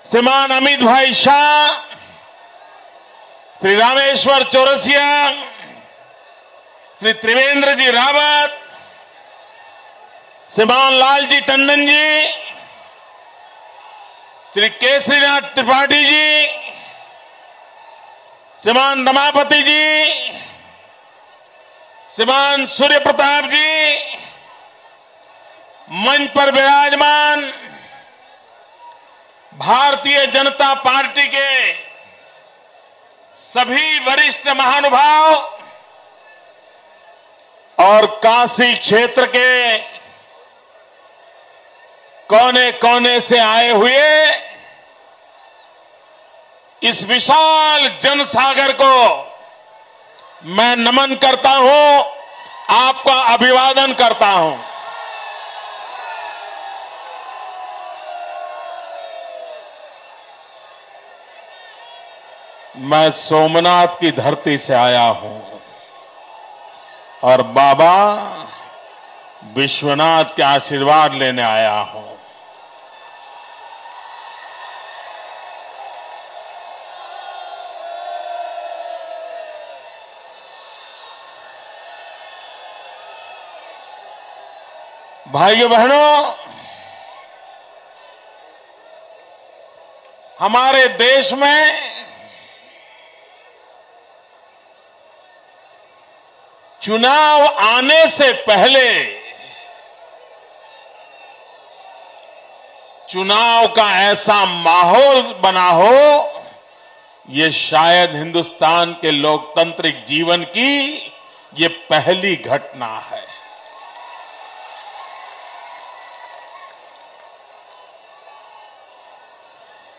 श्रीमान अमित भाई शाह, श्री रामेश्वर चौरसिया, श्री त्रिवेंद्र जी रावत, श्रीमान लालजी टंडन जी, श्री केसरीनाथ त्रिपाठी जी, श्रीमान रमापति जी, श्रीमान सूर्य प्रताप जी, मंच पर विराजमान भारतीय जनता पार्टी के सभी वरिष्ठ महानुभाव और काशी क्षेत्र के कोने कोने से आए हुए इस विशाल जनसागर को मैं नमन करता हूं, आपका अभिवादन करता हूं। मैं सोमनाथ की धरती से आया हूं और बाबा विश्वनाथ के आशीर्वाद लेने आया हूं। भाइयों बहनों, हमारे देश में चुनाव आने से पहले चुनाव का ऐसा माहौल बना हो, ये शायद हिंदुस्तान के लोकतांत्रिक जीवन की ये पहली घटना है।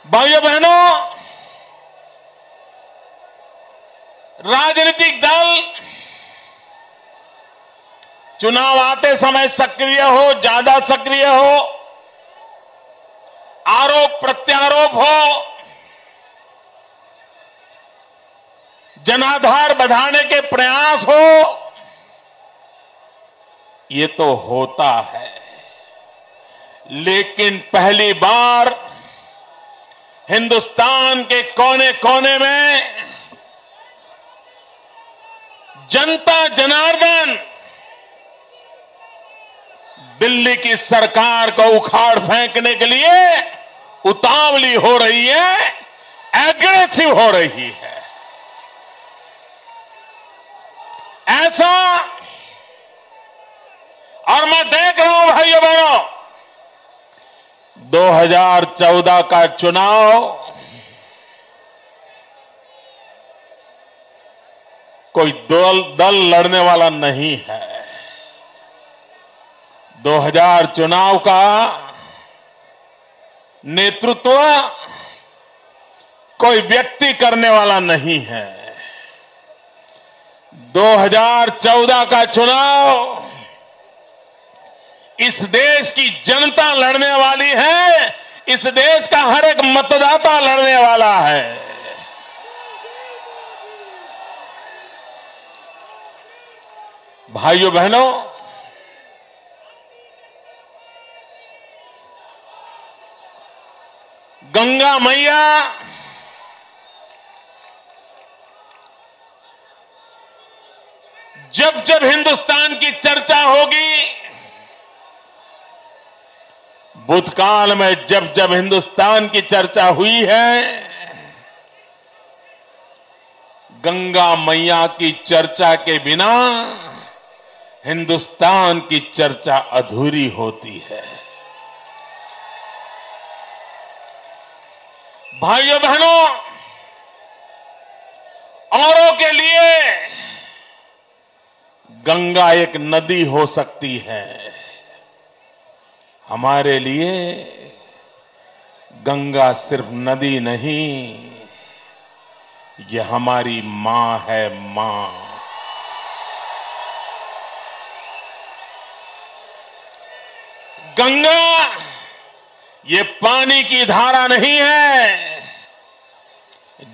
भाइयों बहनों, राजनीतिक दल चुनाव आते समय सक्रिय हो, ज्यादा सक्रिय हो, आरोप प्रत्यारोप हो, जनाधार बढ़ाने के प्रयास हो, ये तो होता है। लेकिन पहली बार हिंदुस्तान के कोने कोने में जनता जनार्दन दिल्ली की सरकार को उखाड़ फेंकने के लिए उतावली हो रही है, एग्रेसिव हो रही है। ऐसा और मैं देख रहा हूं भाइयों बहनों, 2014 का चुनाव कोई दल लड़ने वाला नहीं है। 2000 चुनाव का नेतृत्व कोई व्यक्ति करने वाला नहीं है। 2014 का चुनाव इस देश की जनता लड़ने वाली है, इस देश का हर एक मतदाता लड़ने वाला है। भाइयों बहनों, गंगा मैया जब जब हिंदुस्तान की चर्चा होगी, भूतकाल में जब जब हिंदुस्तान की चर्चा हुई है, गंगा मैया की चर्चा के बिना हिंदुस्तान की चर्चा अधूरी होती है। भाइयों बहनों, औरों के लिए गंगा एक नदी हो सकती है, हमारे लिए गंगा सिर्फ नदी नहीं, ये हमारी मां है, मां। गंगा ये पानी की धारा नहीं है,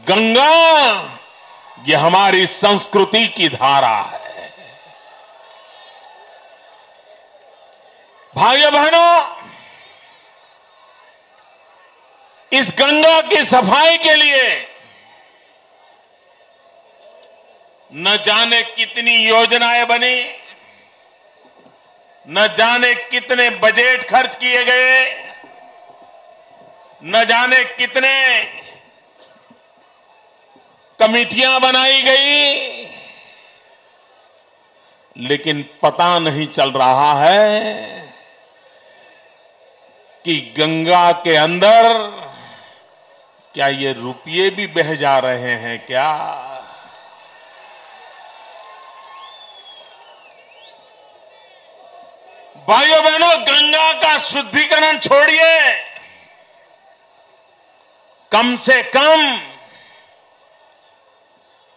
गंगा ये हमारी संस्कृति की धारा है। भाइयों बहनों, इस गंगा की सफाई के लिए न जाने कितनी योजनाएं बनी, न जाने कितने बजट खर्च किए गए, न जाने कितने कमिटियां बनाई गई, लेकिन पता नहीं चल रहा है कि गंगा के अंदर क्या ये रुपये भी बह जा रहे हैं क्या? भाइयों बहनों, गंगा का शुद्धिकरण छोड़िए, कम से कम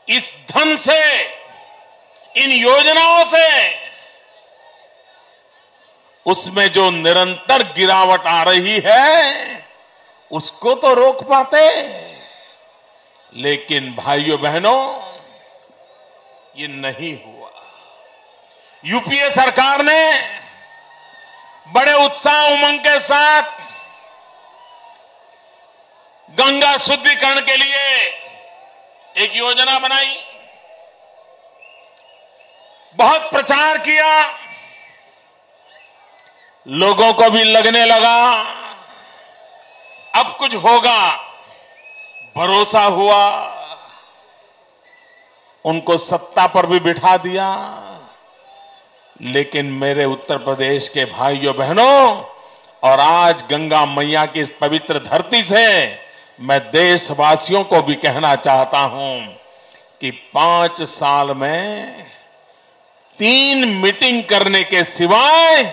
इस धन से, इन योजनाओं से उसमें जो निरंतर गिरावट आ रही है उसको तो रोक पाते। लेकिन भाइयों बहनों, ये नहीं हुआ। यूपीए सरकार ने बड़े उत्साह उमंग के साथ गंगा शुद्धिकरण के लिए एक योजना बनाई, बहुत प्रचार किया, लोगों को भी लगने लगा अब कुछ होगा, भरोसा हुआ, उनको सत्ता पर भी बिठा दिया। लेकिन मेरे उत्तर प्रदेश के भाइयों बहनों, और आज गंगा मैया की इस पवित्र धरती से मैं देशवासियों को भी कहना चाहता हूं कि 5 साल में 3 मीटिंग करने के सिवाय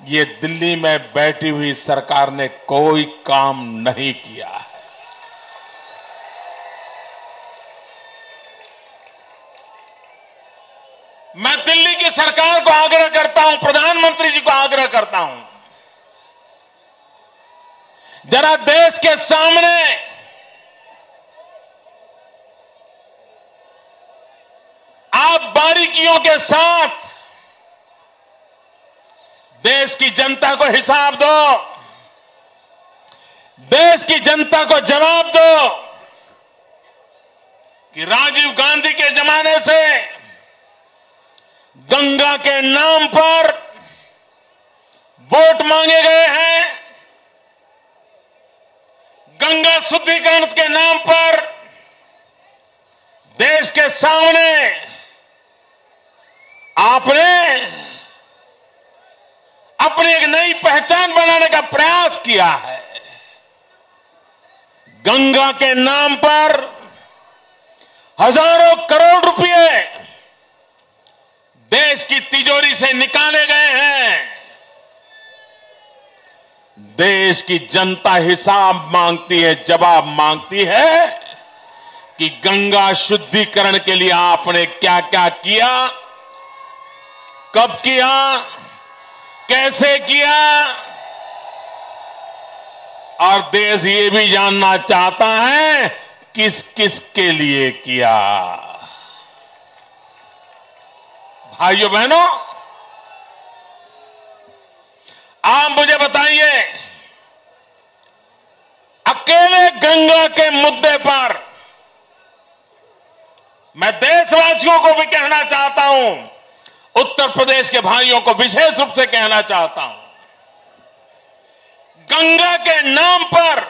ये दिल्ली में बैठी हुई सरकार ने कोई काम नहीं किया है। मैं दिल्ली की सरकार को आग्रह करता हूं, प्रधानमंत्री जी को आग्रह करता हूं, जरा देश के सामने आप बारीकियों के साथ देश की जनता को हिसाब दो, देश की जनता को जवाब दो कि राजीव गांधी के जमाने से गंगा के नाम पर वोट मांगे गए हैं, गंगा शुद्धिकरण के नाम पर देश के सामने आपने अपनी एक नई पहचान बनाने का प्रयास किया है। गंगा के नाम पर हजारों करोड़ रुपए देश की तिजोरी से निकाले गए हैं। देश की जनता हिसाब मांगती है, जवाब मांगती है कि गंगा शुद्धिकरण के लिए आपने क्या क्या किया, कब किया, कैसे किया, और देश ये भी जानना चाहता है किस किस के लिए किया। भाइयों बहनों, आप मुझे बताइए, अकेले गंगा के मुद्दे पर मैं देशवासियों को भी कहना चाहता हूं, उत्तर प्रदेश के भाइयों को विशेष रूप से कहना चाहता हूं, गंगा के नाम पर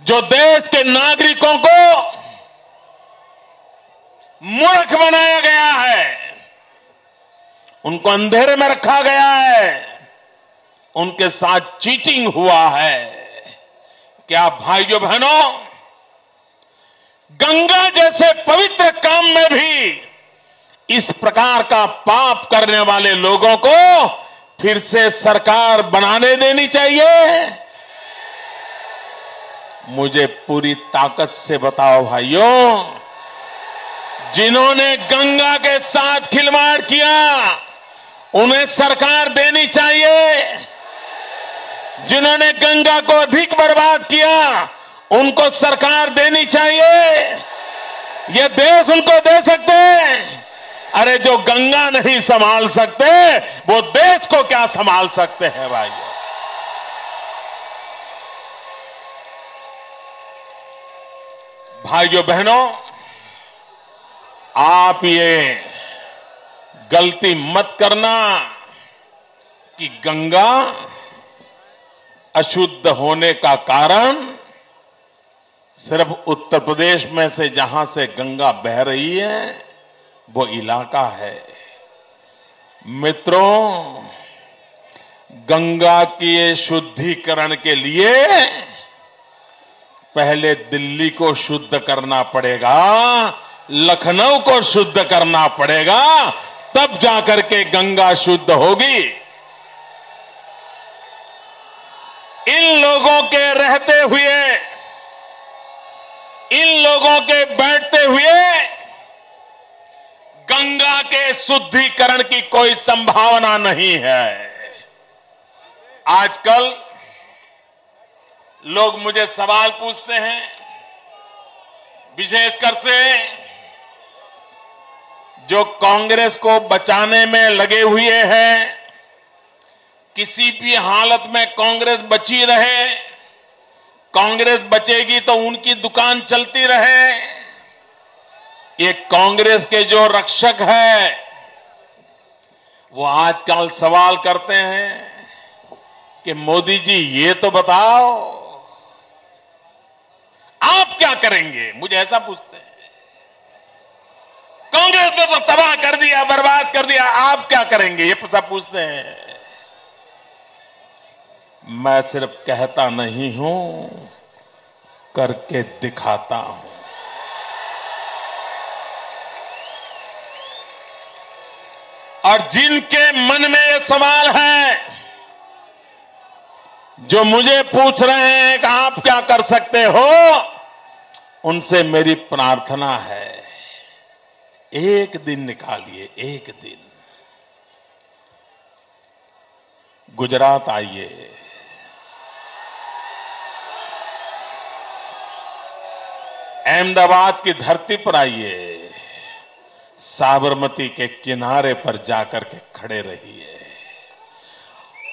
जो देश के नागरिकों को मूर्ख बनाया गया है, उनको अंधेरे में रखा गया है, उनके साथ चीटिंग हुआ है। क्या भाइयों बहनों, गंगा जैसे पवित्र काम में भी इस प्रकार का पाप करने वाले लोगों को फिर से सरकार बनाने देनी चाहिए? मुझे पूरी ताकत से बताओ भाइयों, जिन्होंने गंगा के साथ खिलवाड़ किया उन्हें सरकार देनी चाहिए, जिन्होंने गंगा को अधिक बर्बाद किया उनको सरकार देनी चाहिए। ये देश उनको दे सकते हैं। अरे जो गंगा नहीं संभाल सकते वो देश को क्या संभाल सकते हैं भाई? भाइयों बहनों, आप ये गलती मत करना कि गंगा अशुद्ध होने का कारण सिर्फ उत्तर प्रदेश में से जहां से गंगा बह रही है वो इलाका है। मित्रों, गंगा के शुद्धिकरण के लिए पहले दिल्ली को शुद्ध करना पड़ेगा, लखनऊ को शुद्ध करना पड़ेगा, तब जाकर के गंगा शुद्ध होगी। इन लोगों के रहते हुए, इन लोगों के बैठते हुए गंगा के शुद्धिकरण की कोई संभावना नहीं है। आजकल लोग मुझे सवाल पूछते हैं, विशेषकर से जो कांग्रेस को बचाने में लगे हुए हैं, किसी भी हालत में कांग्रेस बची रहे, कांग्रेस बचेगी तो उनकी दुकान चलती रहे। ये कांग्रेस के जो रक्षक है वो आजकल सवाल करते हैं कि मोदी जी ये तो बताओ आप क्या करेंगे। मुझे ऐसा पूछते हैं, कांग्रेस ने तो तबाह कर दिया, बर्बाद कर दिया, आप क्या करेंगे, ये सब पूछते हैं। मैं सिर्फ कहता नहीं हूं, करके दिखाता हूं। और जिनके मन में ये सवाल है, जो मुझे पूछ रहे हैं कि आप क्या कर सकते हो, उनसे मेरी प्रार्थना है, एक दिन निकालिए, एक दिन गुजरात आइए, अहमदाबाद की धरती पर आइए, साबरमती के किनारे पर जाकर के खड़े रहिए।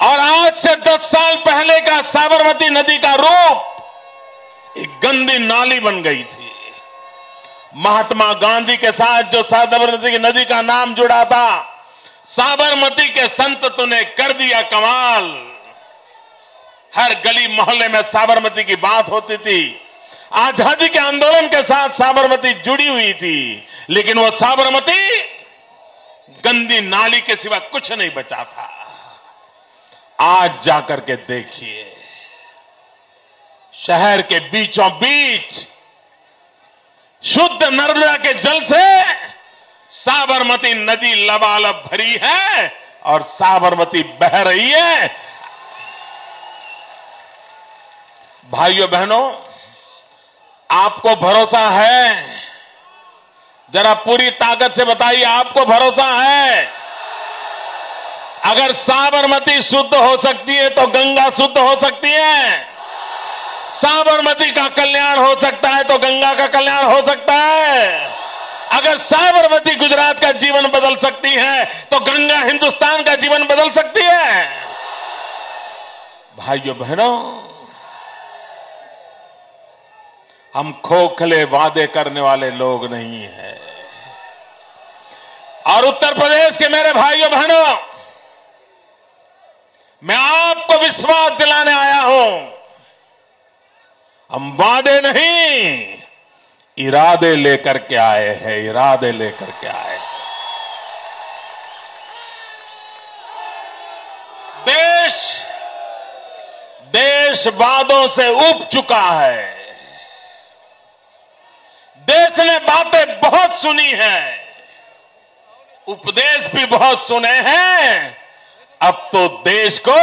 और आज से 10 साल पहले का साबरमती नदी का रूप एक गंदी नाली बन गई थी। महात्मा गांधी के साथ जो साबरमती नदी का नाम जुड़ा था, साबरमती के संतों ने कर दिया कमाल। हर गली मोहल्ले में साबरमती की बात होती थी। आजादी के आंदोलन के साथ साबरमती जुड़ी हुई थी, लेकिन वो साबरमती गंदी नाली के सिवा कुछ नहीं बचा था। आज जाकर के देखिए, शहर के बीचों बीच शुद्ध नर्मदा के जल से साबरमती नदी लबालब भरी है और साबरमती बह रही है। भाइयों बहनों, आपको भरोसा है? जरा पूरी ताकत से बताइए, आपको भरोसा है? अगर साबरमती शुद्ध हो सकती है तो गंगा शुद्ध हो सकती है। साबरमती का कल्याण हो सकता है तो गंगा का कल्याण हो सकता है। अगर साबरमती गुजरात का जीवन बदल सकती है तो गंगा हिंदुस्तान का जीवन बदल सकती है। भाइयों बहनों, हम खोखले वादे करने वाले लोग नहीं हैं। और उत्तर प्रदेश के मेरे भाइयों बहनों, मैं आपको विश्वास दिलाने आया हूं, हम वादे नहीं, इरादे लेकर के आए हैं, इरादे लेकर के आए हैं। देश वादों से उब चुका है। देश ने बातें बहुत सुनी हैं, उपदेश भी बहुत सुने हैं। अब तो देश को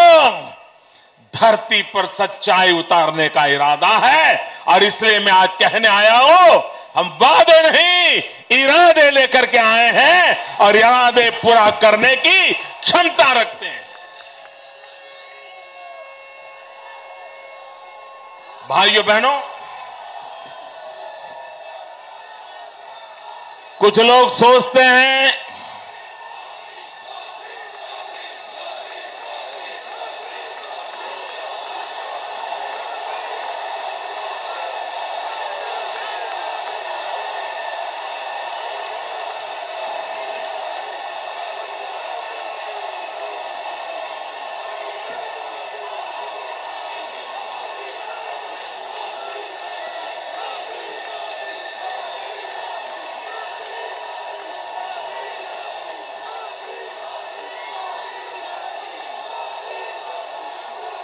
धरती पर सच्चाई उतारने का इरादा है। और इसलिए मैं आज कहने आया हूं, हम वादे नहीं, इरादे लेकर के आए हैं और इरादे पूरा करने की क्षमता रखते हैं। भाइयों बहनों, कुछ लोग सोचते हैं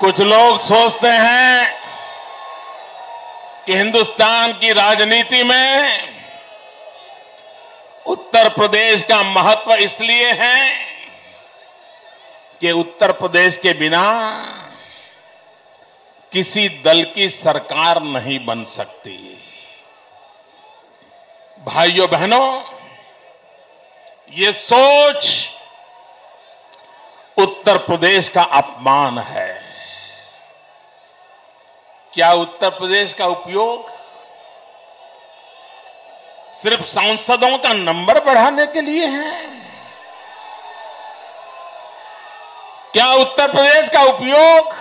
कुछ लोग सोचते हैं कि हिंदुस्तान की राजनीति में उत्तर प्रदेश का महत्व इसलिए है कि उत्तर प्रदेश के बिना किसी दल की सरकार नहीं बन सकती। भाइयों बहनों, ये सोच उत्तर प्रदेश का अपमान है। क्या उत्तर प्रदेश का उपयोग सिर्फ सांसदों का नंबर बढ़ाने के लिए है? क्या उत्तर प्रदेश का उपयोग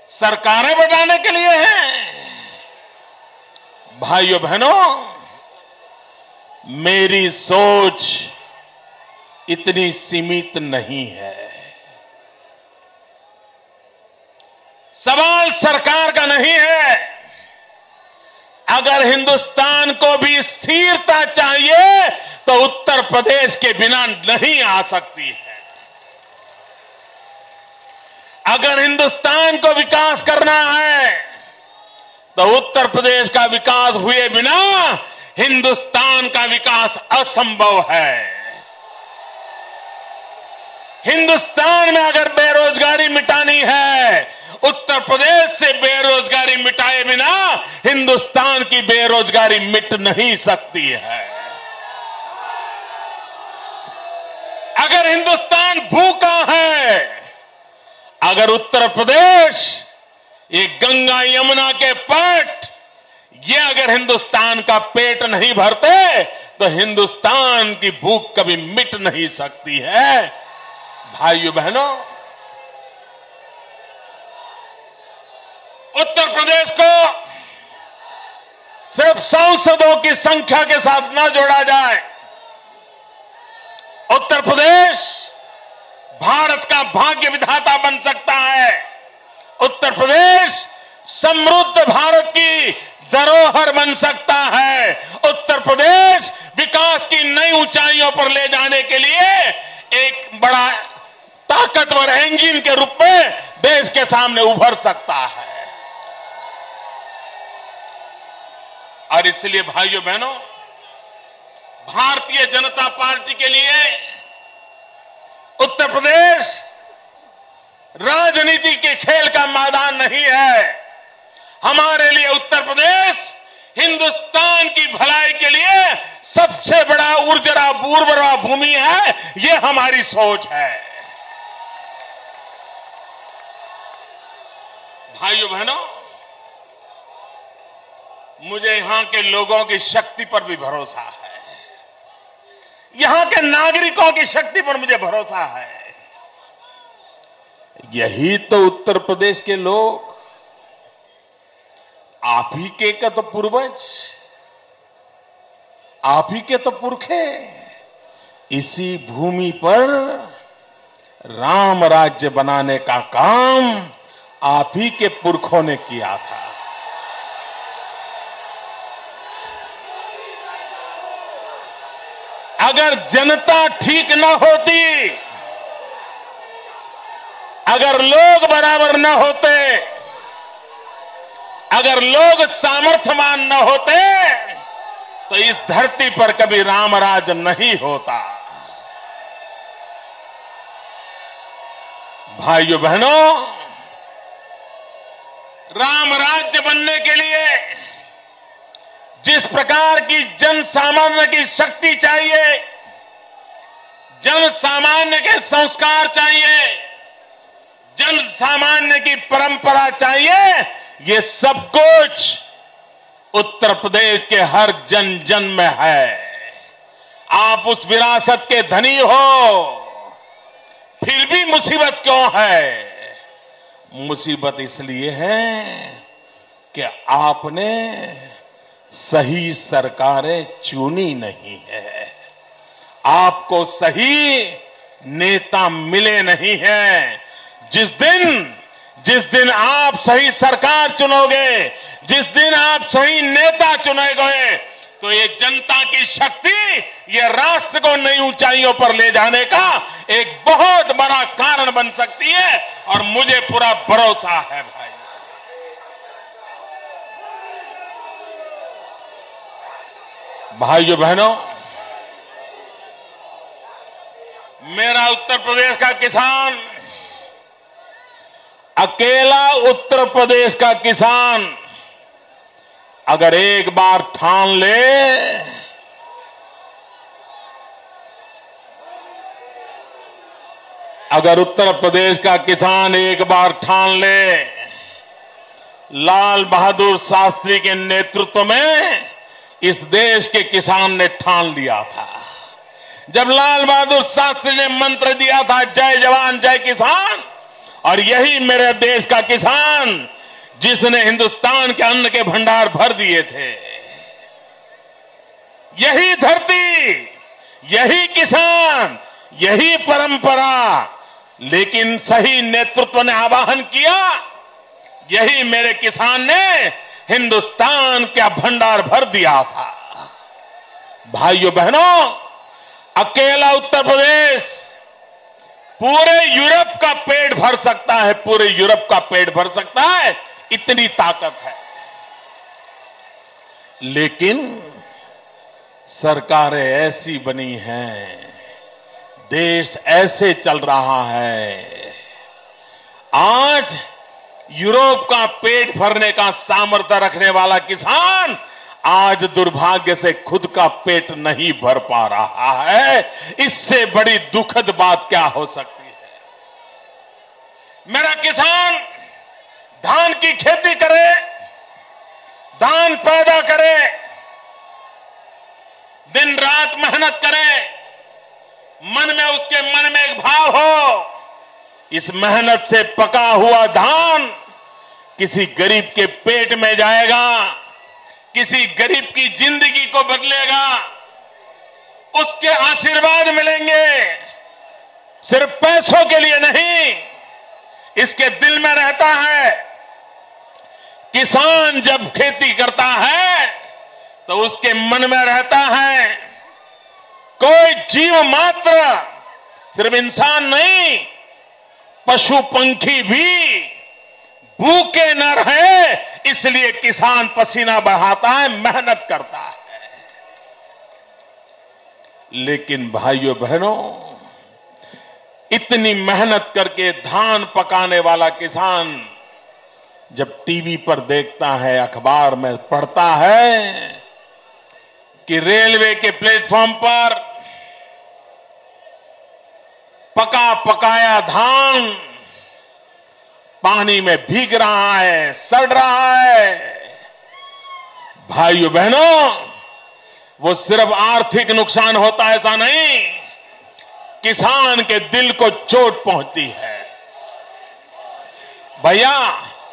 सरकारें बढ़ाने के लिए है? भाइयों बहनों, मेरी सोच इतनी सीमित नहीं है। सवाल सरकार का नहीं है। अगर हिंदुस्तान को भी स्थिरता चाहिए तो उत्तर प्रदेश के बिना नहीं आ सकती है। अगर हिंदुस्तान को विकास करना है तो उत्तर प्रदेश का विकास हुए बिना हिंदुस्तान का विकास असंभव है। हिंदुस्तान में अगर बेरोजगारी मिटानी है, उत्तर प्रदेश से बेरोजगारी मिटाए बिना हिंदुस्तान की बेरोजगारी मिट नहीं सकती है। अगर हिंदुस्तान भूखा है, अगर उत्तर प्रदेश ये गंगा यमुना के पट ये अगर हिंदुस्तान का पेट नहीं भरते तो हिंदुस्तान की भूख कभी मिट नहीं सकती है। भाइयों बहनों, उत्तर प्रदेश को सिर्फ सांसदों की संख्या के साथ न जोड़ा जाए। उत्तर प्रदेश भारत का भाग्य विधाता बन सकता है। उत्तर प्रदेश समृद्ध भारत की धरोहर बन सकता है। उत्तर प्रदेश विकास की नई ऊंचाइयों पर ले जाने के लिए एक बड़ा ताकतवर इंजन के रूप में देश के सामने उभर सकता है। और इसलिए भाइयों बहनों, भारतीय जनता पार्टी के लिए उत्तर प्रदेश राजनीति के खेल का मैदान नहीं है। हमारे लिए उत्तर प्रदेश हिंदुस्तान की भलाई के लिए सबसे बड़ा उर्वरा भूमि है। ये हमारी सोच है। भाइयों बहनों, मुझे यहां के लोगों की शक्ति पर भी भरोसा है। यहां के नागरिकों की शक्ति पर मुझे भरोसा है। यही तो उत्तर प्रदेश के लोग, आप ही के का तो पूर्वज, आप ही के तो पुरखे इसी भूमि पर राम राज्य बनाने का काम आप ही के पुरखों ने किया था। अगर जनता ठीक न होती, अगर लोग बराबर न होते, अगर लोग सामर्थ्यवान न होते तो इस धरती पर कभी रामराज नहीं होता। भाइयों बहनों, राम राज्य बनने के लिए जिस प्रकार की जन सामान्य की शक्ति चाहिए, जन सामान्य के संस्कार चाहिए, जन सामान्य की परंपरा चाहिए, ये सब कुछ उत्तर प्रदेश के हर जन जन में है। आप उस विरासत के धनी हो, फिर भी मुसीबत क्यों है? मुसीबत इसलिए है कि आपने सही सरकारें चुनी नहीं है, आपको सही नेता मिले नहीं हैं। जिस दिन आप सही सरकार चुनोगे, जिस दिन आप सही नेता चुने गए, तो ये जनता की शक्ति ये राष्ट्र को नई ऊंचाइयों पर ले जाने का एक बहुत बड़ा कारण बन सकती है और मुझे पूरा भरोसा है भाई। भाइयों बहनों, मेरा उत्तर प्रदेश का किसान, अकेला उत्तर प्रदेश का किसान अगर एक बार ठान ले, अगर उत्तर प्रदेश का किसान एक बार ठान ले, लाल बहादुर शास्त्री के नेतृत्व में इस देश के किसान ने ठान लिया था। जब लाल बहादुर शास्त्री ने मंत्र दिया था जय जवान जय किसान, और यही मेरे देश का किसान जिसने हिंदुस्तान के अन्न के भंडार भर दिए थे, यही धरती, यही किसान, यही परंपरा, लेकिन सही नेतृत्व ने आवाहन किया, यही मेरे किसान ने हिंदुस्तान का भंडार भर दिया था। भाइयों बहनों, अकेला उत्तर प्रदेश पूरे यूरोप का पेट भर सकता है, पूरे यूरोप का पेट भर सकता है, इतनी ताकत है। लेकिन सरकारें ऐसी बनी हैं, देश ऐसे चल रहा है, आज यूरोप का पेट भरने का सामर्थ्य रखने वाला किसान आज दुर्भाग्य से खुद का पेट नहीं भर पा रहा है। इससे बड़ी दुखद बात क्या हो सकती है। मेरा किसान धान की खेती करे, धान पैदा करे, दिन रात मेहनत करे, उसके मन में एक भाव हो, इस मेहनत से पका हुआ धान किसी गरीब के पेट में जाएगा, किसी गरीब की जिंदगी को बदलेगा, उसके आशीर्वाद मिलेंगे, सिर्फ पैसों के लिए नहीं, इसके दिल में रहता है। किसान जब खेती करता है तो उसके मन में रहता है कोई जीव मात्र, सिर्फ इंसान नहीं, पशु पंखी भी भूखे न रहे, इसलिए किसान पसीना बहाता है, मेहनत करता है। लेकिन भाइयों बहनों, इतनी मेहनत करके धान पकाने वाला किसान जब टीवी पर देखता है, अखबार में पढ़ता है कि रेलवे के प्लेटफॉर्म पर पका पकाया धान पानी में भीग रहा है, सड़ रहा है, भाइयों बहनों, वो सिर्फ आर्थिक नुकसान होता है ऐसा नहीं, किसान के दिल को चोट पहुंचती है। भैया,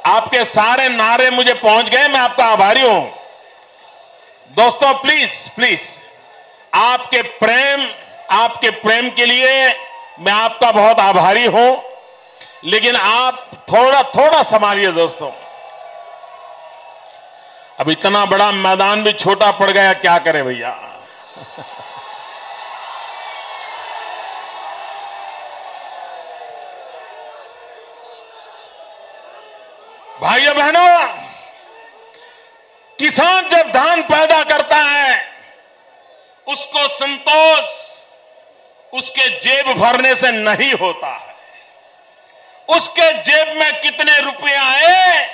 आपके सारे नारे मुझे पहुंच गए, मैं आपका आभारी हूं। दोस्तों, प्लीज प्लीज, आपके प्रेम के लिए मैं आपका बहुत आभारी हूं, लेकिन आप थोड़ा संभालिए दोस्तों। अब इतना बड़ा मैदान भी छोटा पड़ गया, क्या करे भैया। भाइयों बहनों, किसान जब धान पैदा करता है, उसको संतोष उसके जेब भरने से नहीं होता है। उसके जेब में कितने रुपए आए,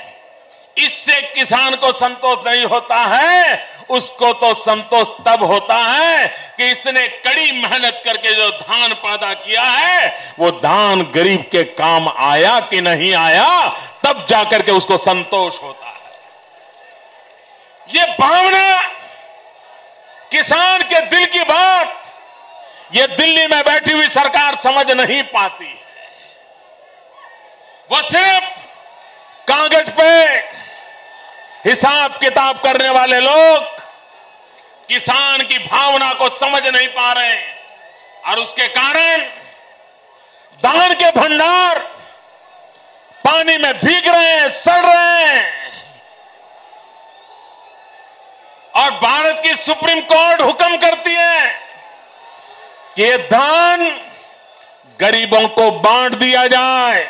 इससे किसान को संतोष नहीं होता है। उसको तो संतोष तब होता है कि इसने कड़ी मेहनत करके जो धान पैदा किया है, वो धान गरीब के काम आया कि नहीं आया, तब जाकर के उसको संतोष होता है। ये भावना, किसान के दिल की बात, ये दिल्ली में बैठी हुई सरकार समझ नहीं पाती है। वो सिर्फ कागज पे हिसाब किताब करने वाले लोग किसान की भावना को समझ नहीं पा रहे हैं, और उसके कारण धान के भंडार पानी में भीग रहे हैं, सड़ रहे हैं, और भारत की सुप्रीम कोर्ट हुक्म करती है कि ये धान गरीबों को बांट दिया जाए।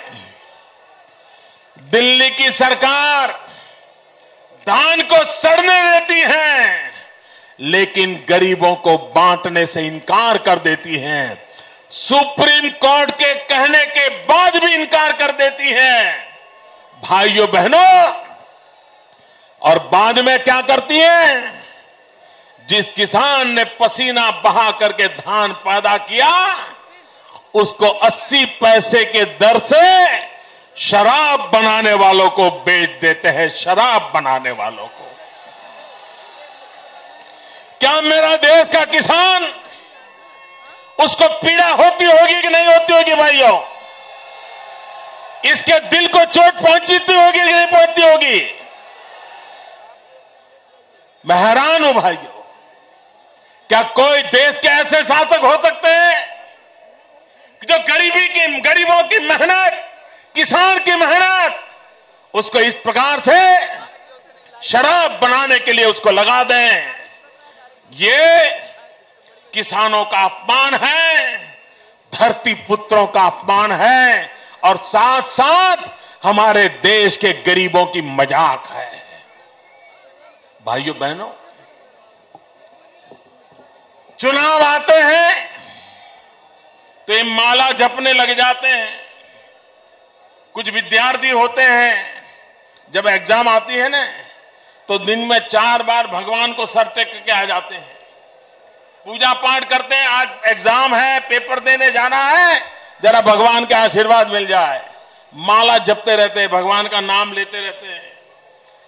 दिल्ली की सरकार धान को सड़ने देती है, लेकिन गरीबों को बांटने से इनकार कर देती है। सुप्रीम कोर्ट के कहने के बाद भी इनकार कर देती है। भाइयों बहनों, और बाद में क्या करती है? जिस किसान ने पसीना बहा करके धान पैदा किया, उसको 80 पैसे के दर से शराब बनाने वालों को बेच देते हैं। शराब बनाने वालों को। क्या मेरा देश का किसान, उसको पीड़ा होती होगी कि नहीं होती होगी? भाइयों, इसके दिल को चोट पहुंचती होगी कि नहीं पहुंचती होगी? मैं हैरान हूं भाइयों, क्या कोई देश के ऐसे शासक हो सकते हैं जो गरीबों की मेहनत, किसान की मेहनत, उसको इस प्रकार से शराब बनाने के लिए उसको लगा दें? ये किसानों का अपमान है, धरती पुत्रों का अपमान है, और साथ साथ हमारे देश के गरीबों की मजाक है। भाइयों बहनों, चुनाव आते हैं तो ये माला जपने लग जाते हैं। कुछ विद्यार्थी होते हैं, जब एग्जाम आती है ना, तो दिन में 4 बार भगवान को सर टेक के आ जाते हैं, पूजा पाठ करते हैं। आज एग्जाम है, पेपर देने जाना है, जरा भगवान का आशीर्वाद मिल जाए। माला जपते रहते हैं, भगवान का नाम लेते रहते हैं।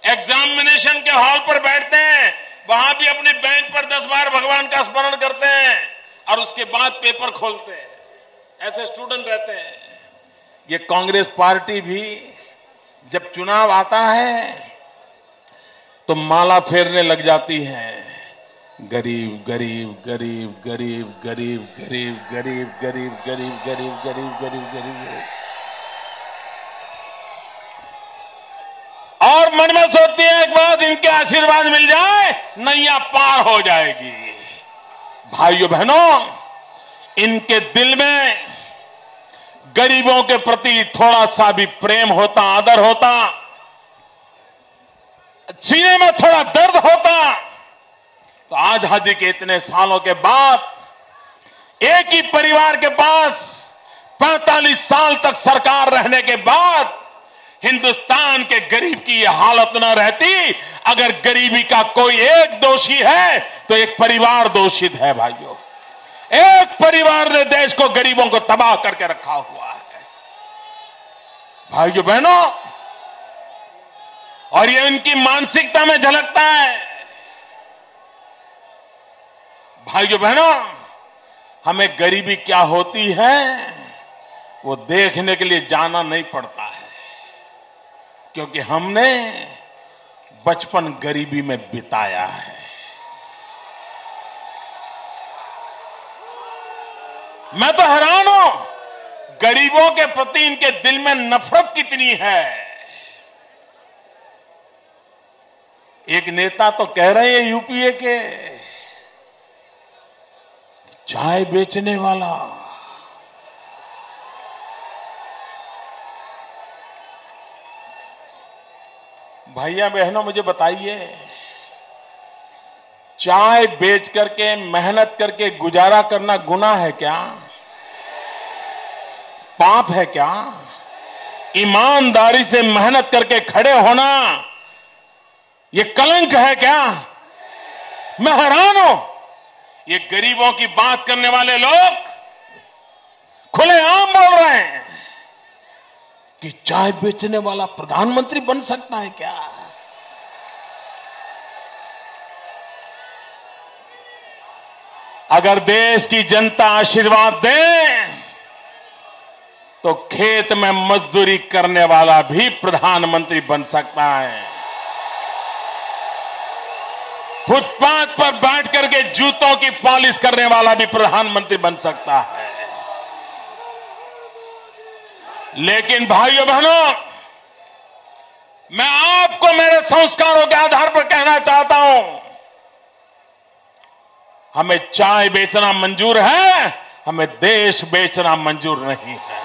एग्जामिनेशन के हॉल पर बैठते हैं, वहां भी अपनी बेंच पर 10 बार भगवान का स्मरण करते हैं, और उसके बाद पेपर खोलते हैं। ऐसे स्टूडेंट रहते हैं। ये कांग्रेस पार्टी भी जब चुनाव आता है तो माला फेरने लग जाती है। गरीब गरीब गरीब गरीब गरीब गरीब गरीब गरीब गरीब गरीब गरीब गरीब गरीब, और मन में सोचती है एक बार इनके आशीर्वाद मिल जाए, नैया पार हो जाएगी। भाइयों बहनों, इनके दिल में गरीबों के प्रति थोड़ा सा भी प्रेम होता, आदर होता, सीने में थोड़ा दर्द होता, तो आजादी के इतने सालों के बाद एक ही परिवार के पास 45 साल तक सरकार रहने के बाद हिंदुस्तान के गरीब की यह हालत न रहती। अगर गरीबी का कोई एक दोषी है तो एक परिवार दोषित है। भाइयों, एक परिवार ने देश को, गरीबों को तबाह करके रखा हुआ है। भाइयों बहनों, और ये उनकी मानसिकता में झलकता है। भाइयों बहनों, हमें गरीबी क्या होती है वो देखने के लिए जाना नहीं पड़ता है, क्योंकि हमने बचपन गरीबी में बिताया है। मैं तो हैरान हूं, गरीबों के प्रति इनके दिल में नफरत कितनी है। एक नेता तो कह रहे हैं यूपीए के, चाय बेचने वाला, भैया बहनों मुझे बताइए, चाय बेच करके, मेहनत करके गुजारा करना गुनाह है क्या? पाप है क्या? ईमानदारी से मेहनत करके खड़े होना ये कलंक है क्या? मैं हैरान हूं, ये गरीबों की बात करने वाले लोग खुलेआम बोल रहे हैं कि चाय बेचने वाला प्रधानमंत्री बन सकता है क्या? अगर देश की जनता आशीर्वाद दे तो खेत में मजदूरी करने वाला भी प्रधानमंत्री बन सकता है। फुटपाथ पर बैठ करके जूतों की पॉलिश करने वाला भी प्रधानमंत्री बन सकता है। लेकिन भाइयों बहनों, मैं आपको मेरे संस्कारों के आधार पर कहना चाहता हूं हमें चाय बेचना मंजूर है, हमें देश बेचना मंजूर नहीं है।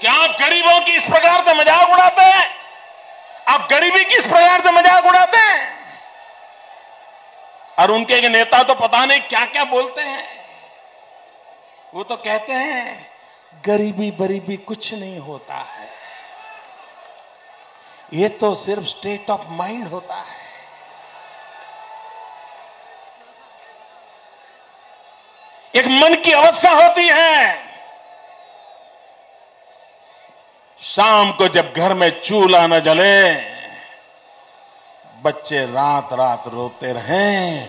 क्या आप गरीबों की इस प्रकार से मजाक उड़ाते हैं? आप गरीबी की इस प्रकार से मजाक उड़ाते हैं? और उनके नेता तो पता नहीं क्या क्या बोलते हैं। वो तो कहते हैं गरीबी बरीबी कुछ नहीं होता है, ये तो सिर्फ स्टेट ऑफ माइंड होता है। एक मन की अवस्था होती है। शाम को जब घर में चूल्हा न जले, बच्चे रात रात रोते रहें,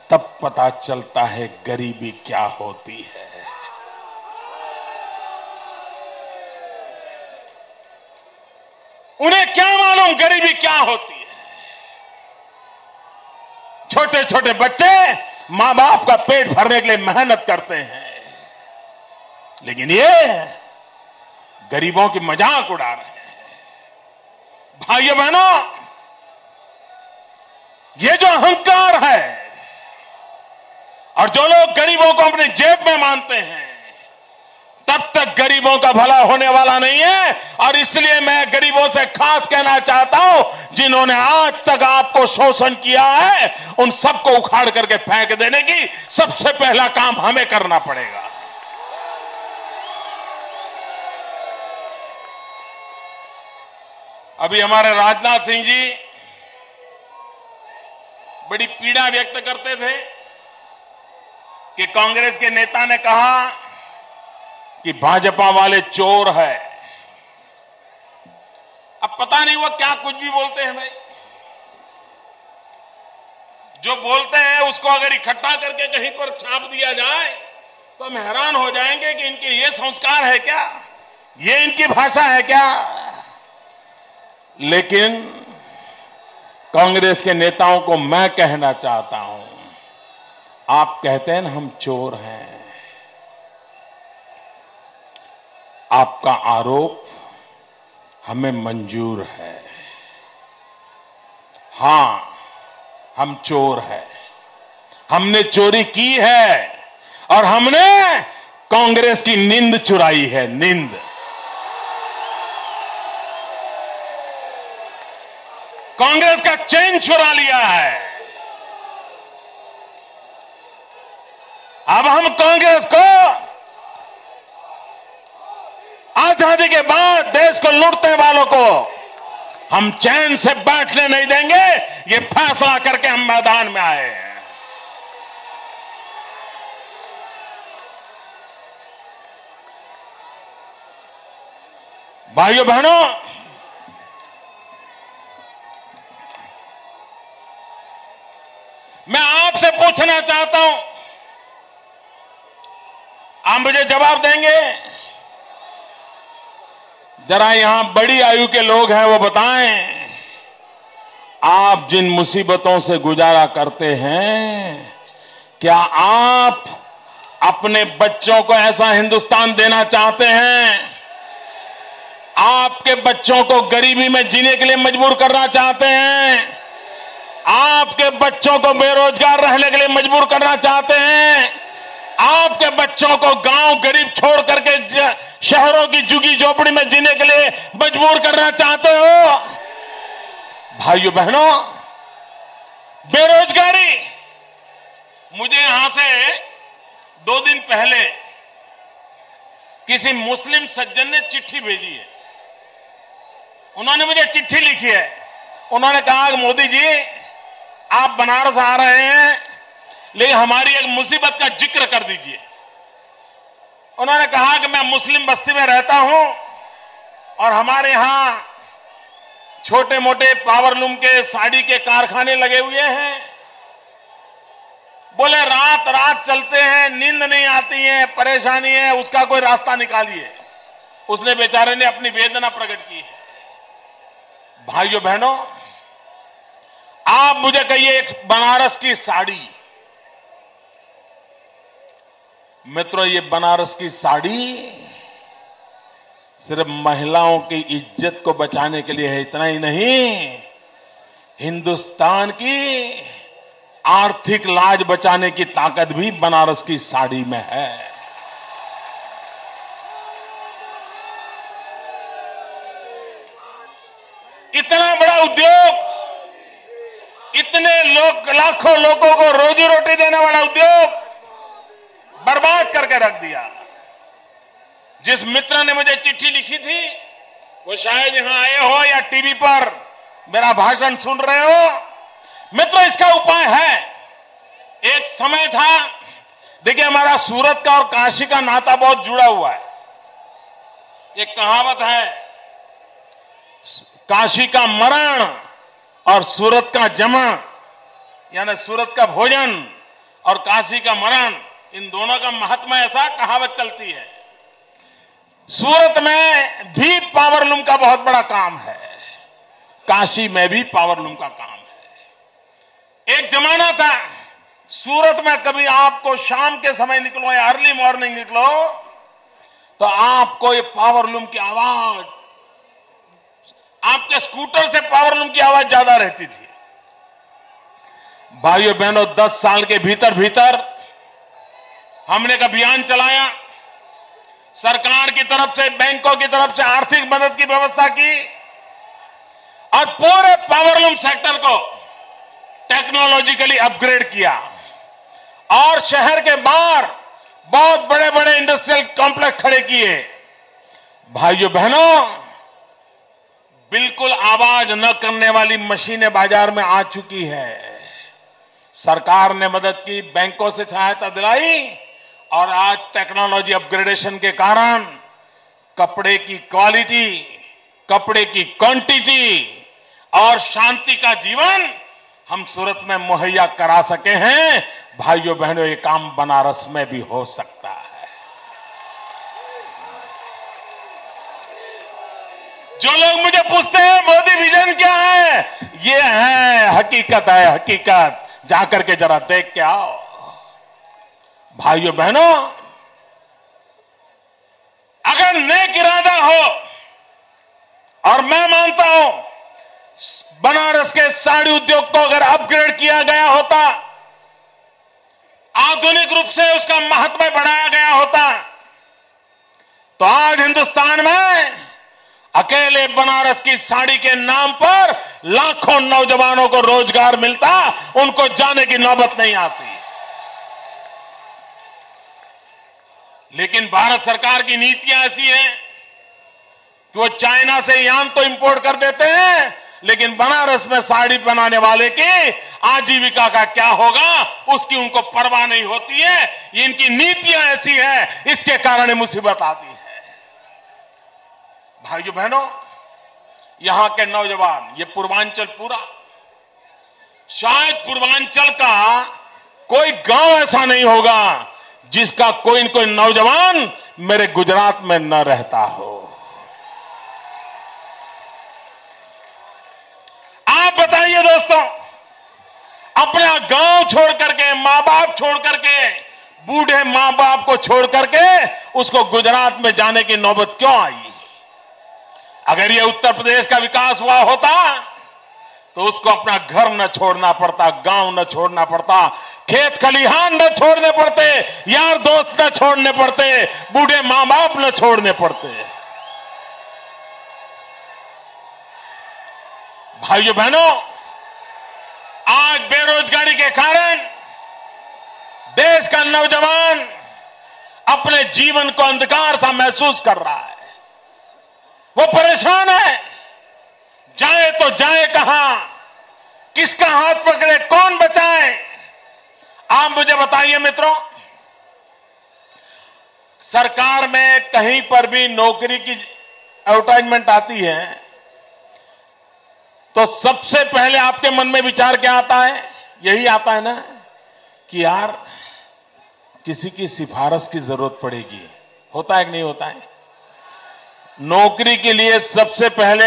तब पता चलता है गरीबी क्या होती है। उन्हें क्या मालूम गरीबी क्या होती है। छोटे छोटे बच्चे मां बाप का पेट भरने के लिए मेहनत करते हैं, लेकिन ये गरीबों की मजाक उड़ा रहे हैं। भाइयों बहनों, ये जो अहंकार है और जो लोग गरीबों को अपने जेब में मानते हैं, तब तक गरीबों का भला होने वाला नहीं है। और इसलिए मैं गरीबों से खास कहना चाहता हूं, जिन्होंने आज तक आपको शोषण किया है, उन सबको उखाड़ करके फेंक देने की सबसे पहला काम हमें करना पड़ेगा। अभी हमारे राजनाथ सिंह जी बड़ी पीड़ा व्यक्त करते थे कि कांग्रेस के नेता ने कहा कि भाजपा वाले चोर है। अब पता नहीं वो क्या कुछ भी बोलते हैं भाई। जो बोलते हैं उसको अगर इकट्ठा करके कहीं पर छाप दिया जाए तो हम हैरान हो जाएंगे कि इनके ये संस्कार है क्या, ये इनकी भाषा है क्या। लेकिन कांग्रेस के नेताओं को मैं कहना चाहता हूं, आप कहते हैं ना हम चोर हैं, आपका आरोप हमें मंजूर है। हां, हम चोर हैं, हमने चोरी की है और हमने कांग्रेस की नींद चुराई है। नींद, कांग्रेस का चैन चुरा लिया है। अब हम कांग्रेस को आजादी के बाद देश को लूटने वालों को हम चैन से बैठने नहीं देंगे। ये फैसला करके हम मैदान में आए हैं। भाइयों बहनों, मैं आपसे पूछना चाहता हूं, आप मुझे जवाब देंगे? जरा यहां बड़ी आयु के लोग हैं, वो बताएं, आप जिन मुसीबतों से गुजारा करते हैं, क्या आप अपने बच्चों को ऐसा हिंदुस्तान देना चाहते हैं? आपके बच्चों को गरीबी में जीने के लिए मजबूर करना चाहते हैं? आपके बच्चों को बेरोजगार रहने के लिए मजबूर करना चाहते हैं? आपके बच्चों को गांव गरीब छोड़ करके शहरों की झुग्गी झोपड़ी में जीने के लिए मजबूर करना चाहते हो? भाइयों बहनों, बेरोजगारी, मुझे यहां से 2 दिन पहले किसी मुस्लिम सज्जन ने चिट्ठी भेजी है। उन्होंने मुझे चिट्ठी लिखी है। उन्होंने कहा कि मोदी जी, आप बनारस आ रहे हैं, लेकिन हमारी एक मुसीबत का जिक्र कर दीजिए। उन्होंने कहा कि मैं मुस्लिम बस्ती में रहता हूं और हमारे यहां छोटे मोटे पावरलूम के साड़ी के कारखाने लगे हुए हैं। बोले रात रात चलते हैं, नींद नहीं आती है, परेशानी है, उसका कोई रास्ता निकालिए। उसने बेचारे ने अपनी वेदना प्रकट की है। भाइयों बहनों, आप मुझे कहिए, एक बनारस की साड़ी, मित्रों, ये बनारस की साड़ी सिर्फ महिलाओं की इज्जत को बचाने के लिए है, इतना ही नहीं, हिंदुस्तान की आर्थिक लाज बचाने की ताकत भी बनारस की साड़ी में है। इतना बड़ा उद्योग, इतने लोग, लाखों लोगों को रोजी रोटी देने वाला उद्योग बर्बाद करके रख दिया। जिस मित्र ने मुझे चिट्ठी लिखी थी वो शायद यहां आए हो या टीवी पर मेरा भाषण सुन रहे हो। मित्रों, इसका उपाय है। एक समय था, देखिए हमारा सूरत का और काशी का नाता बहुत जुड़ा हुआ है। एक कहावत है, काशी का मरण और सूरत का जमण, यानी सूरत का भोजन और काशी का मरण, इन दोनों का महत्व ऐसा कहावत चलती है। सूरत में भी पावरलूम का बहुत बड़ा काम है, काशी में भी पावरलूम का काम है। एक जमाना था, सूरत में कभी आपको शाम के समय निकलो या अर्ली मॉर्निंग निकलो तो आपको ये पावरलूम की आवाज, आपके स्कूटर से पावरलूम की आवाज ज्यादा रहती थी। भाइयों बहनों, 10 साल के भीतर भीतर हमने एक अभियान चलाया। सरकार की तरफ से, बैंकों की तरफ से आर्थिक मदद की व्यवस्था की और पूरे पावरलूम सेक्टर को टेक्नोलॉजिकली अपग्रेड किया और शहर के बाहर बहुत बड़े बड़े इंडस्ट्रियल कॉम्प्लेक्स खड़े किए। भाइयों बहनों, बिल्कुल आवाज न करने वाली मशीनें बाजार में आ चुकी है। सरकार ने मदद की, बैंकों से सहायता दिलाई और आज टेक्नोलॉजी अपग्रेडेशन के कारण कपड़े की क्वालिटी, कपड़े की क्वांटिटी और शांति का जीवन हम सूरत में मुहैया करा सके हैं। भाइयों बहनों, ये काम बनारस में भी हो सकता है। जो लोग मुझे पूछते हैं मोदी विजन क्या है, ये है हकीकत, है हकीकत। जाकर के जरा देख के आओ। भाइयों बहनों, अगर नेक इरादा हो, और मैं मानता हूं बनारस के साड़ी उद्योग को अगर अपग्रेड किया गया होता, आधुनिक रूप से उसका महत्व बढ़ाया गया होता, तो आज हिंदुस्तान में अकेले बनारस की साड़ी के नाम पर लाखों नौजवानों को रोजगार मिलता, उनको जाने की नौबत नहीं आती। लेकिन भारत सरकार की नीतियां ऐसी हैं कि वो चाइना से यान तो इंपोर्ट कर देते हैं, लेकिन बनारस में साड़ी बनाने वाले की आजीविका का क्या होगा उसकी उनको परवाह नहीं होती है। ये इनकी नीतियां ऐसी है, इसके कारण मुसीबत आती है। भाइयों बहनों, यहां के नौजवान, ये पूर्वांचल पूरा, शायद पूर्वांचल का कोई गांव ऐसा नहीं होगा जिसका कोई न कोई नौजवान मेरे गुजरात में न रहता हो। आप बताइए दोस्तों, अपना गांव छोड़ करके, मां बाप छोड़ करके, बूढ़े मां बाप को छोड़ करके उसको गुजरात में जाने की नौबत क्यों आई? अगर ये उत्तर प्रदेश का विकास हुआ होता तो उसको अपना घर न छोड़ना पड़ता, गांव न छोड़ना पड़ता, खेत खलिहान न छोड़ने पड़ते, यार दोस्त न छोड़ने पड़ते, बूढ़े मां बाप न छोड़ने पड़ते। भाइयों बहनों, आज बेरोजगारी के कारण देश का नौजवान अपने जीवन को अंधकार सा महसूस कर रहा है। वो परेशान है, जाए तो जाए कहां, किसका हाथ पकड़े, कौन बचाए? आप मुझे बताइए मित्रों, सरकार में कहीं पर भी नौकरी की एडवर्टाइजमेंट आती है तो सबसे पहले आपके मन में विचार क्या आता है? यही आता है ना कि यार किसी की सिफारिश की जरूरत पड़ेगी। होता है कि नहीं होता है? नौकरी के लिए सबसे पहले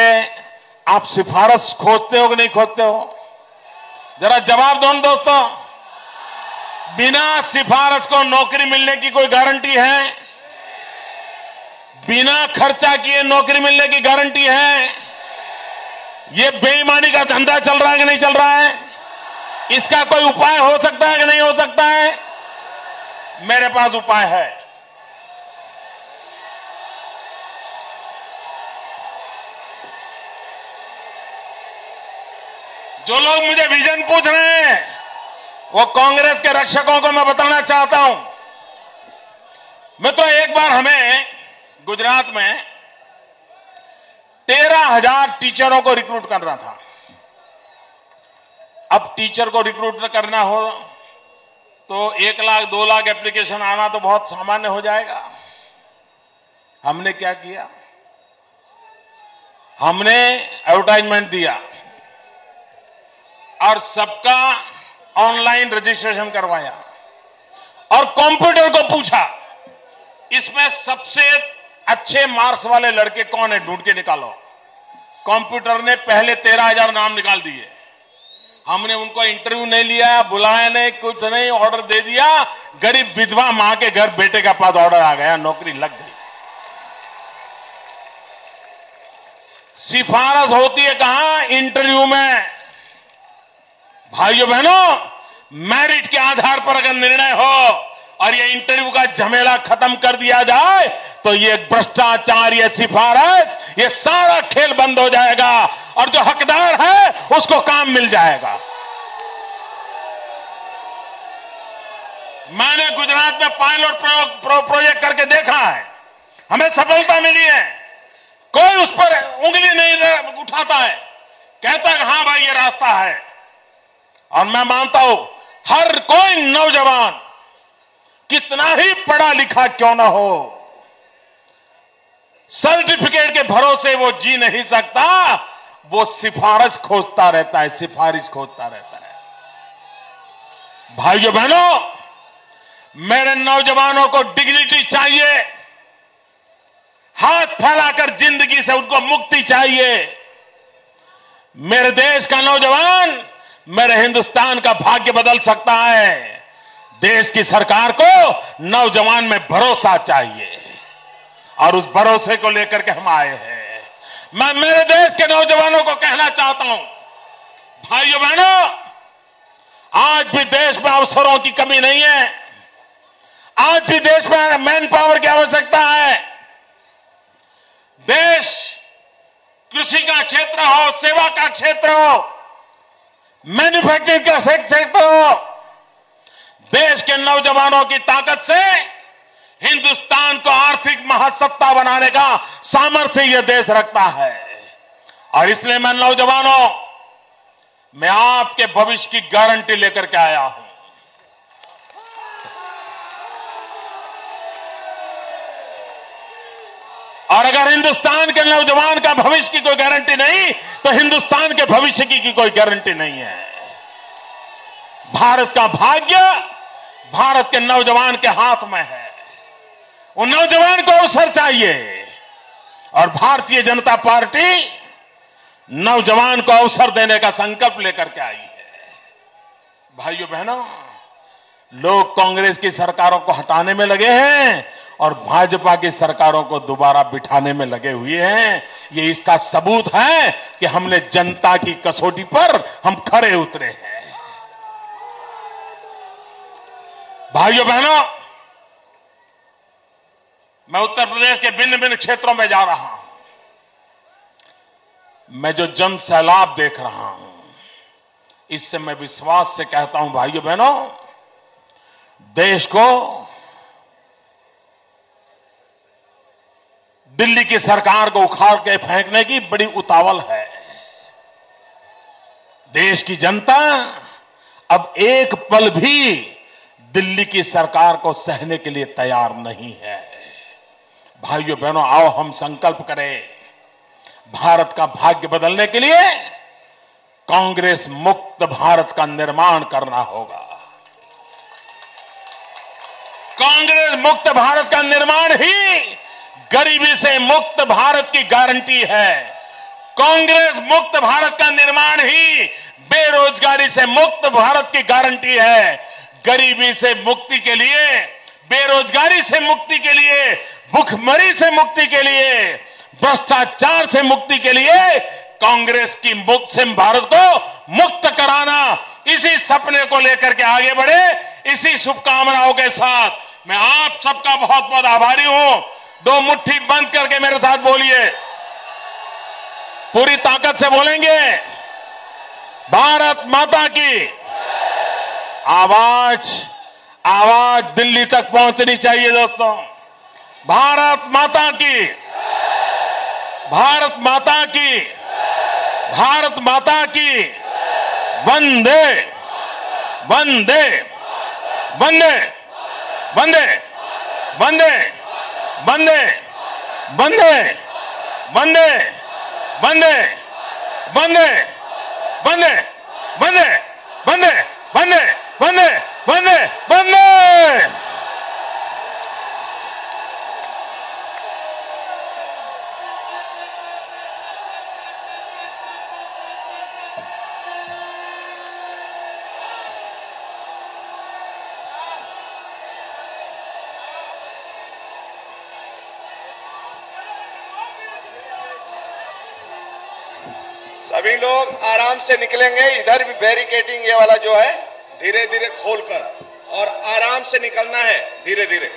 आप सिफारिश खोजते हो कि नहीं खोजते हो? जरा जवाब दो दोस्तों। बिना सिफारिश को नौकरी मिलने की कोई गारंटी है? बिना खर्चा किए नौकरी मिलने की गारंटी है? ये बेईमानी का धंधा चल रहा है कि नहीं चल रहा है? इसका कोई उपाय हो सकता है कि नहीं हो सकता है? मेरे पास उपाय है। जो लोग मुझे विजन पूछ रहे हैं, वो कांग्रेस के रक्षकों को मैं बताना चाहता हूं। मित्रों, एक बार हमें गुजरात में 13,000 टीचरों को रिक्रूट करना था। अब टीचर को रिक्रूट करना हो तो 1 लाख 2 लाख एप्लीकेशन आना तो बहुत सामान्य हो जाएगा। हमने क्या किया? हमने एडवर्टाइजमेंट दिया और सबका ऑनलाइन रजिस्ट्रेशन करवाया और कंप्यूटर को पूछा, इसमें सबसे अच्छे मार्क्स वाले लड़के कौन है, ढूंढ के निकालो। कंप्यूटर ने पहले 13,000 नाम निकाल दिए। हमने उनको इंटरव्यू नहीं लिया, बुलाया नहीं, कुछ नहीं, ऑर्डर दे दिया। गरीब विधवा मां के घर बेटे का पास ऑर्डर आ गया, नौकरी लग गई। सिफारिश होती है कहां? इंटरव्यू में। भाइयों बहनों, मेरिट के आधार पर अगर निर्णय हो और ये इंटरव्यू का झमेला खत्म कर दिया जाए तो ये भ्रष्टाचार, ये सिफारिश, ये सारा खेल बंद हो जाएगा और जो हकदार है उसको काम मिल जाएगा। मैंने गुजरात में पायलट प्रोजेक्ट करके देखा है, हमें सफलता मिली है। कोई उस पर उंगली नहीं उठाता है, कहता है हां भाई ये रास्ता है। और मैं मानता हूं हर कोई नौजवान कितना ही पढ़ा लिखा क्यों ना हो, सर्टिफिकेट के भरोसे वो जी नहीं सकता, वो सिफारिश खोजता रहता है, सिफारिश खोजता रहता है। भाइयों बहनों, मेरे नौजवानों को डिग्निटी चाहिए, हाथ फैलाकर जिंदगी से उनको मुक्ति चाहिए। मेरे देश का नौजवान मेरे हिंदुस्तान का भाग्य बदल सकता है। देश की सरकार को नौजवान में भरोसा चाहिए और उस भरोसे को लेकर के हम आए हैं। मैं मेरे देश के नौजवानों को कहना चाहता हूं, भाइयों बहनों, आज भी देश में अवसरों की कमी नहीं है। आज भी देश में मैन पावर की आवश्यकता है। देश कृषि का क्षेत्र हो, सेवा का क्षेत्र हो, मैन्युफैक्चरिंग का क्षेत्र हो, देश के नौजवानों की ताकत से हिंदुस्तान को आर्थिक महासत्ता बनाने का सामर्थ्य यह देश रखता है। और इसलिए मैं नौजवानों, मैं आपके भविष्य की गारंटी लेकर के आया हूं। और अगर हिंदुस्तान के नौजवान का भविष्य की कोई गारंटी नहीं तो हिंदुस्तान के भविष्य की कोई गारंटी नहीं है। भारत का भाग्य भारत के नौजवान के हाथ में है। वो नौजवान को अवसर चाहिए और भारतीय जनता पार्टी नौजवान को अवसर देने का संकल्प लेकर के आई है। भाइयों बहनों, लोग कांग्रेस की सरकारों को हटाने में लगे हैं और भाजपा की सरकारों को दोबारा बिठाने में लगे हुए हैं। ये इसका सबूत है कि हमने जनता की कसौटी पर हम खरे उतरे हैं। भाइयों बहनों, मैं उत्तर प्रदेश के भिन्न भिन्न क्षेत्रों में जा रहा हूं। मैं जो जन सैलाब देख रहा हूं, इससे मैं विश्वास से कहता हूं, भाइयों बहनों, देश को दिल्ली की सरकार को उखाड़ के फेंकने की बड़ी उतावल है। देश की जनता अब एक पल भी दिल्ली की सरकार को सहने के लिए तैयार नहीं है। भाइयों बहनों, आओ हम संकल्प करें, भारत का भाग्य बदलने के लिए कांग्रेस मुक्त भारत का निर्माण करना होगा। कांग्रेस मुक्त भारत का निर्माण ही गरीबी से मुक्त भारत की गारंटी है। कांग्रेस मुक्त भारत का निर्माण ही बेरोजगारी से मुक्त भारत की गारंटी है। गरीबी से मुक्ति के लिए, बेरोजगारी से मुक्ति के लिए, भूखमरी से मुक्ति के लिए, भ्रष्टाचार से मुक्ति के लिए कांग्रेस की मुस्लिम भारत को मुक्त कराना, इसी सपने को लेकर के आगे बढ़े। इसी शुभकामनाओं के साथ मैं आप सबका बहुत बहुत आभारी हूं। दो मुट्ठी बंद करके मेरे साथ बोलिए, पूरी ताकत से बोलेंगे, भारत माता की। आवाज दिल्ली तक पहुंचनी चाहिए दोस्तों। भारत माता की, भारत माता की, भारत माता की। वंदे वंदे वंदे वंदे वंदे वंदे वंदे वंदे वंदे वंदे वंदे वंदे वंदे वंदे वंदे वंदे वंदे। सभी लोग आराम से निकलेंगे। इधर भी बैरिकेडिंग ये वाला जो है धीरे धीरे खोलकर, और आराम से निकलना है, धीरे धीरे।